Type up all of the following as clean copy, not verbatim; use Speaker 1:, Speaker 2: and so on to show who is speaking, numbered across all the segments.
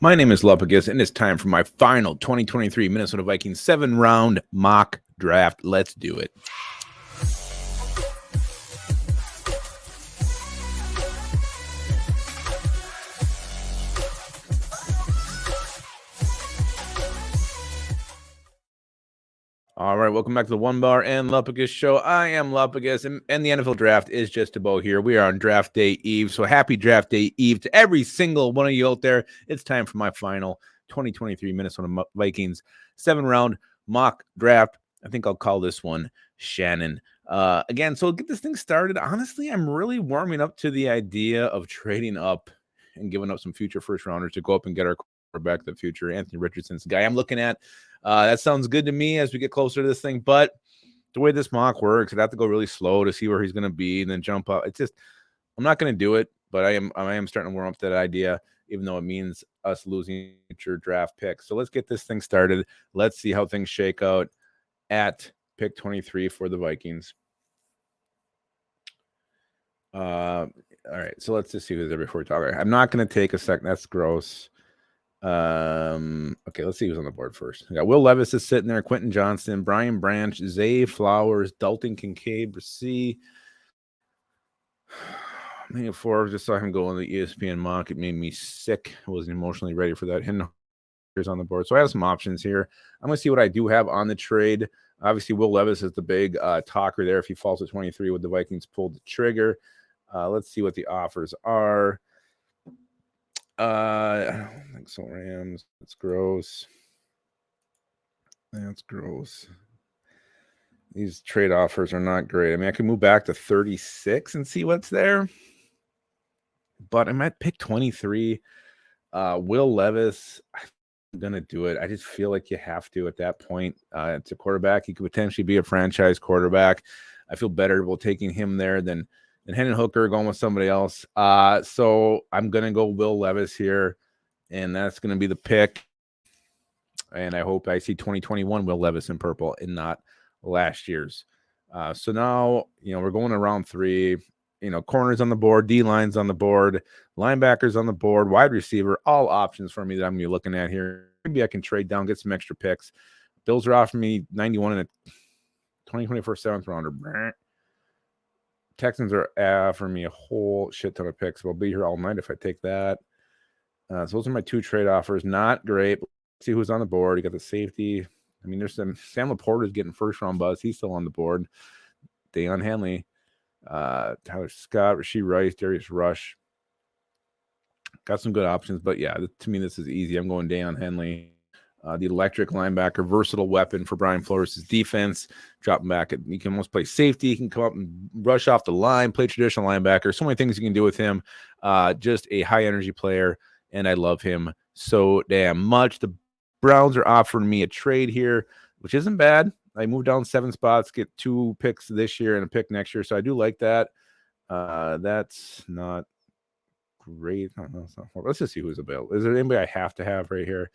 Speaker 1: My name is Lupagus, and it's time for my final 2023 Minnesota Vikings 7-round mock draft. Let's do it. All right, welcome back to the Onebar and Lupagus show. I am Lupagus, and the NFL draft is just about here. We are on draft day eve, so happy draft day eve to every single one of you out there. It's time for my final 2023 Minnesota Vikings 7-round mock draft. I think I'll call this one Shannon. Again, so get this thing started. Honestly, I'm really warming up to the idea of trading up and giving up some future first rounders to go up and get our quarterback of the future. Anthony Richardson's the guy I'm looking at. That sounds good to me as we get closer to this thing, but the way this mock works, I'd have to go really slow to see where he's going to be and then jump up. It's just, I'm not going to do it, but I am starting to warm up to that idea, even though it means us losing future draft picks. So let's get this thing started. Let's see how things shake out at pick 23 for the Vikings. All right, so let's just see who's there before we talk. Right, I'm not going to take a second. That's gross. Okay, let's see who's on the board first. We got Will Levis is sitting there, Quentin Johnston, Brian Branch, Zay Flowers, Dalton Kincaid, Brissy. Maybe 4, just saw him go on the ESPN mock. It made me sick. I wasn't emotionally ready for that. Here's on the board. So I have some options here. I'm going to see what I do have on the trade. Obviously, Will Levis is the big talker there. If he falls to 23, would the Vikings pull the trigger? Let's see what the offers are. I don't think so. Rams. That's gross. That's gross. These trade offers are not great. I mean, I could move back to 36 and see what's there. But I'm at pick 23. Will Levis, I'm going to do it. I just feel like you have to at that point. It's a quarterback. He could potentially be a franchise quarterback. I feel better about taking him there than Hendon Hooker going with somebody else. So I'm going to go Will Levis here, and that's going to be the pick. And I hope I see 2021 Will Levis in purple and not last year's. So now, we're going to round 3. Corners on the board, D-lines on the board, linebackers on the board, wide receiver, all options for me that I'm going to be looking at here. Maybe I can trade down, get some extra picks. Bills are offering me 91 and a 2024 7th rounder. Texans are offering me a whole shit ton of picks. I'll be here all night if I take that. So those are my 2 trade offers. Not great. Let's see who's on the board. You got the safety. I mean, there's some Sam Laporta is getting first round buzz. He's still on the board. Deion Henley, Tyler Scott, Rashee Rice, Darius Rush. Got some good options, but yeah, to me this is easy. I'm going Deion Henley. The electric linebacker, versatile weapon for Brian Flores' defense. Drop him back. He can almost play safety. He can come up and rush off the line, play traditional linebacker. So many things you can do with him. Just a high-energy player, and I love him so damn much. The Browns are offering me a trade here, which isn't bad. I moved down 7 spots, get 2 picks this year and a pick next year, so I do like that. That's not great. No, it's not. Let's just see who's available. Is there anybody I have to have right here?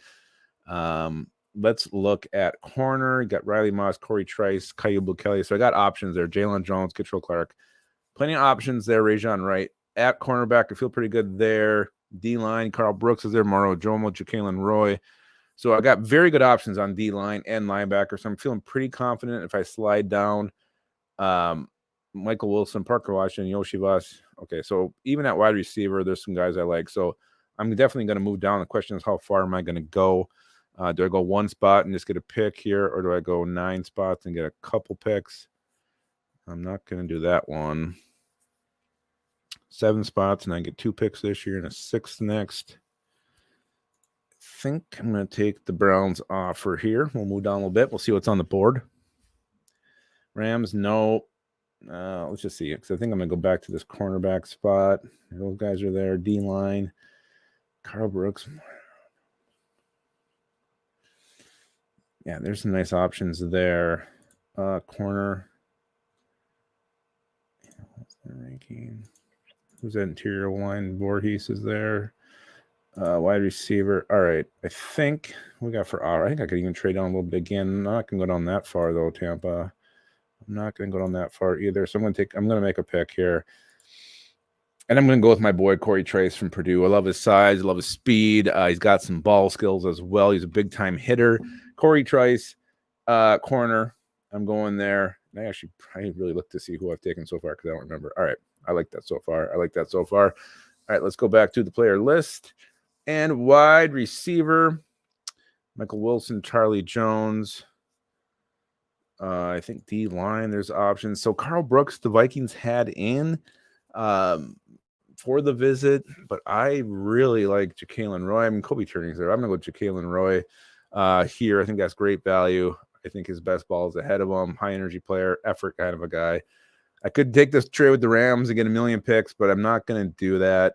Speaker 1: Let's look at corner. Got Riley Moss, Corey Trice, Kyle Kelly. So I got options there. Jalen Jones, Kittrell Clark. Plenty of options there. Rajon Wright at cornerback. I feel pretty good there. D-line, Carl Brooks is there. Mauro Jomo, Jacqueline Roy. So I got very good options on D-line and linebacker. So I'm feeling pretty confident if I slide down. Michael Wilson, Parker Washington, Yoshi Voss. Okay, so even at wide receiver, there's some guys I like. So I'm definitely going to move down. The question is, how far am I going to go? Do I go 1 spot and just get a pick here, or do I go 9 spots and get a couple picks? I'm not going to do that one. 7 spots, and I get 2 picks this year and a 6th next. I think I'm going to take the Browns offer here. We'll move down a little bit. We'll see what's on the board. Rams, no. Let's just see, because I think I'm going to go back to this cornerback spot. Those guys are there. D-line. Carl Brooks. Yeah, there's some nice options there. Corner. What's the ranking? Who's that interior line? Voorhees is there. Wide receiver. All right. I think we got for I think I could even trade down a little bit again. I'm not going to go down that far, though, Tampa. I'm not going to go down that far either. So I'm going to make a pick here. And I'm going to go with my boy Corey Trice from Purdue. I love his size. I love his speed. He's got some ball skills as well. He's a big-time hitter. Corey Trice, corner. I'm going there. And I really look to see who I've taken so far because I don't remember. All right. I like that so far. All right, let's go back to the player list. And wide receiver, Michael Wilson, Charlie Jones. I think D-line, there's options. So Carl Brooks, the Vikings had in for the visit, but I really like Ja'Kalen Roy. I mean, Kobe Turning's there. I'm going to go Ja'Kalen Roy here. I think that's great value. I think his best ball is ahead of him. High energy player, effort kind of a guy. I could take this trade with the Rams and get 1 million picks, but I'm not going to do that.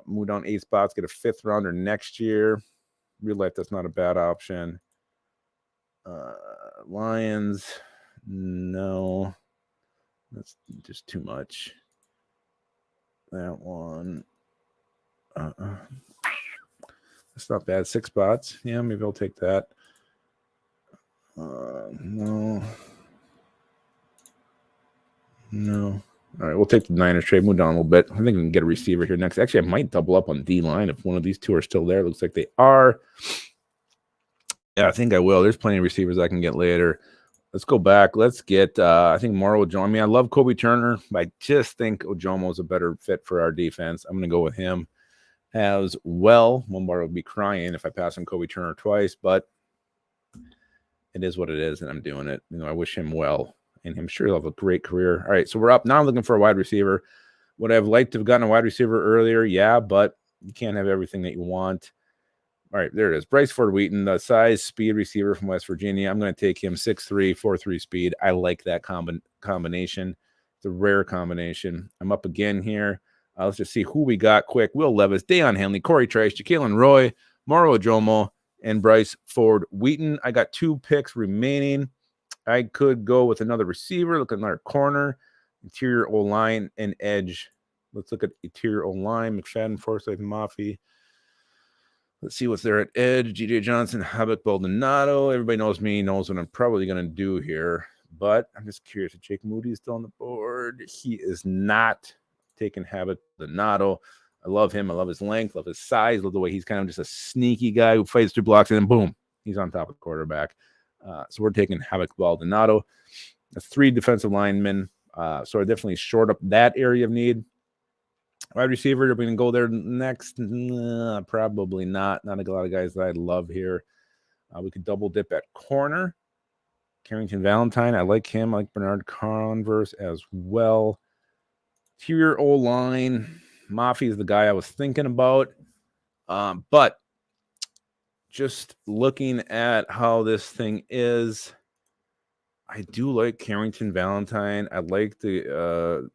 Speaker 1: Move down 8 spots, get a 5th rounder next year. Real life, that's not a bad option. Lions, no. That's just too much. That one. That's not bad. 6 spots. Yeah, maybe I'll take that. No. All right, we'll take the Niners trade. Move down a little bit. I think we can get a receiver here next. Actually, I might double up on D-line if one of these two are still there. Looks like they are. Yeah, I think I will. There's plenty of receivers I can get later. Let's go back. Let's get, I think, Moro Ojomo. I mean, I love Kobe Turner, but I just think Ojomo is a better fit for our defense. I'm going to go with him as well. Onebar would be crying if I pass on Kobe Turner twice, but it is what it is, and I'm doing it. I wish him well, and I'm sure he'll have a great career. All right, so we're up. Now I'm looking for a wide receiver. Would I have liked to have gotten a wide receiver earlier? Yeah, but you can't have everything that you want. All right, there it is. Bryce Ford Wheaton, the size, speed receiver from West Virginia. I'm going to take him 6'3", 4'3" speed. I like that combination. It's a rare combination. I'm up again here. Let's just see who we got quick. Will Levis, Deion Henley, Corey Trice, Ja'Kalen Roy, Moro Ojomo, and Bryce Ford Wheaton. I got 2 picks remaining. I could go with another receiver, look at another corner, interior O-line, and edge. Let's look at interior O-line, McFadden, Forsythe, Mafi. Let's see what's there at edge. G.J. Johnson, Habak, Baldonado. Everybody knows me, knows what I'm probably going to do here. But I'm just curious if Jake Moody is still on the board. He is not. Taking Habak, Baldonado. I love him. I love his length, love his size, love the way he's kind of just a sneaky guy who fights through blocks, and then boom, he's on top of the quarterback. So we're taking Habak, Baldonado. That's 3 defensive linemen. So I definitely short up that area of need. Wide receiver, are we going to go there next? Probably not. Not a lot of guys that I love here. We could double dip at corner. Carrington Valentine, I like him. I like Bernard Converse as well. Interior O-line. Mafi is the guy I was thinking about. But just looking at how this thing is, I do like Carrington Valentine. I like the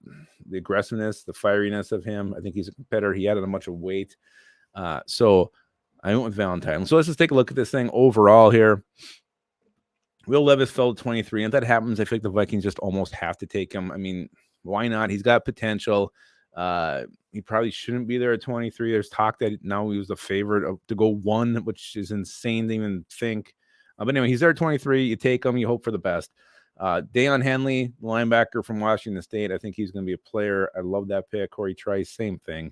Speaker 1: aggressiveness, the fieriness of him. I think he's a competitor. He added a bunch of weight. So I went with Valentine. So let's just take a look at this thing overall here. Will Levis fell to 23. And if that happens, I feel like the Vikings just almost have to take him. I mean, why not? He's got potential. He probably shouldn't be there at 23. There's talk that now he was the favorite to go 1, which is insane to even think. But anyway, he's there at 23. You take him. You hope for the best. Deion Henley, linebacker from Washington State. I think he's going to be a player. I love that pick. Corey Trice, same thing.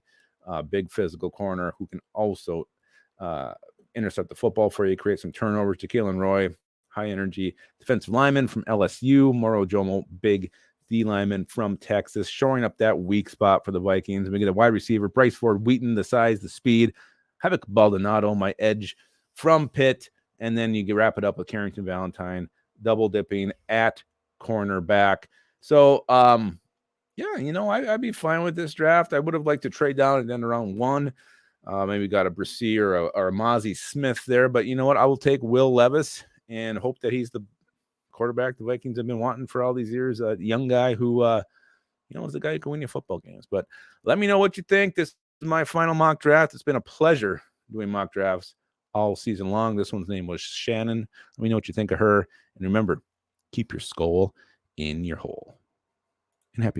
Speaker 1: Big physical corner who can also intercept the football for you, create some turnovers. Ja'Kalen Roy, high energy defensive lineman from LSU. Moro Ojomo, big D lineman from Texas, shoring up that weak spot for the Vikings. We get a wide receiver, Bryce Ford Wheaton, the size, the speed. Habak Baldonado, my edge from Pitt. And then you can wrap it up with Carrington Valentine, double dipping at cornerback. So, yeah, I'd be fine with this draft. I would have liked to trade down and then around 1. Maybe got a Brissy or a Mozzie Smith there. But you know what? I will take Will Levis and hope that he's the quarterback the Vikings have been wanting for all these years. A young guy who, is the guy who can win you football games. But let me know what you think. This is my final mock draft. It's been a pleasure doing mock drafts all season long. This one's name was Shannon. Let me know what you think of her. And remember, keep your skull in your hole. And happy